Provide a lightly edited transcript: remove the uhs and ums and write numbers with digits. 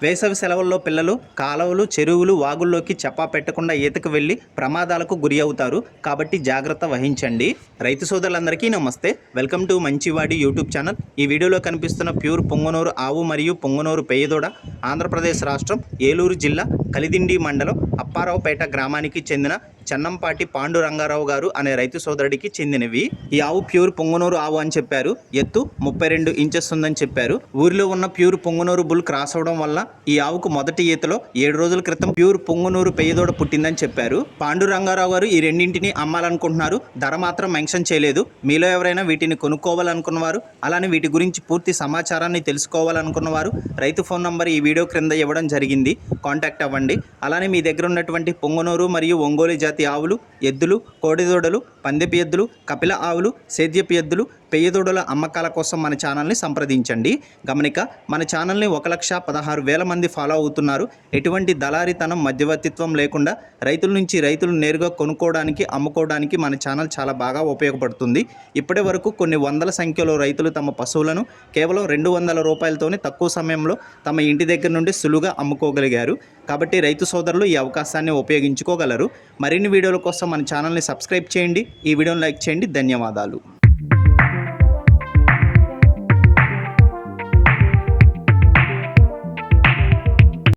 వేసవి సెలవుల్లో పిల్లలు కాలువలు, చెరువులు, వాగుల్లోకి చెప్పా పెట్టకుండా ఈతకు వెళ్లి ప్రమాదాలకు గురి అవుతారు. కాబట్టి జాగ్రత్త వహించండి. రైతు సోదరులందరికీ నమస్తే. వెల్కమ్ టు మంచివాడి యూట్యూబ్ ఛానల్. ఈ వీడియోలో కనిపిస్తున్న ప్యూర్ పొంగనూరు ఆవు మరియు పొంగనూరు పెయ్యదూడ ఆంధ్రప్రదేశ్ రాష్ట్రం ఏలూరు జిల్లా కలిదిండి మండలం అప్పారావుపేట గ్రామానికి చెందిన చెన్నంపాటి పాండురంగారావు గారు అనే రైతు సోదరుడికి చెందినవి. ఈ ఆవు ప్యూర్ పొంగనూరు ఆవు అని చెప్పారు. ఎత్తు 32 ఇంచెస్ ఉందని చెప్పారు. ఊరిలో ఉన్న ప్యూర్ పొంగనూరు బుల్ క్రాస్ అవడం వల్ల ఈ ఆవుకు మొదటి ఈతలో 7 రోజుల క్రితం ప్యూర్ పొంగనూరు పెయ్యదోడ పుట్టిందని చెప్పారు. పాండురంగారావు గారు ఈ రెండింటిని అమ్మాలనుకుంటున్నారు. ధర మాత్రం మెన్షన్ చేయలేదు. మీలో ఎవరైనా వీటిని కొనుక్కోవాలనుకున్నవారు, అలానే వీటి గురించి పూర్తి సమాచారాన్ని తెలుసుకోవాలనుకున్నవారు రైతు ఫోన్ నంబర్ ఈ వీడియో క్రింద ఇవ్వడం జరిగింది. కాంటాక్ట్ అవ్వండి. అలానే మీ దగ్గర ఉన్నటువంటి పొంగనూరు మరియు ఒంగోలు జాతి ఆవులు, ఎద్దులు, కోడిదూడలు, పందెపు ఎద్దులు, కపిల ఆవులు, సేద్యపు ఎద్దులు, పెయ్యదూడల అమ్మకాల కోసం మన ఛానల్ని సంప్రదించండి. గమనిక, మన ఛానల్ని 1,16,000 మంది ఫాలో అవుతున్నారు. ఎటువంటి దళారితనం, మధ్యవర్తిత్వం లేకుండా రైతులు నేరుగా కొనుక్కోవడానికి, అమ్ముకోవడానికి మన ఛానల్ చాలా బాగా ఉపయోగపడుతుంది. ఇప్పటి వరకు కొన్ని వందల సంఖ్యలో రైతులు తమ పశువులను కేవలం 200 రూపాయలతోనే తక్కువ సమయంలో తమ ఇంటి దగ్గర నుండి సులువుగా అమ్ముకోగలిగారు. కాబట్టి రైతు సోదరులు ఈ అవకాశాన్ని ఉపయోగించుకోగలరు. మరిన్ని వీడియోల కోసం మన ఛానల్ని సబ్స్క్రైబ్ చేయండి. ఈ వీడియోని లైక్ చేయండి. ధన్యవాదాలు.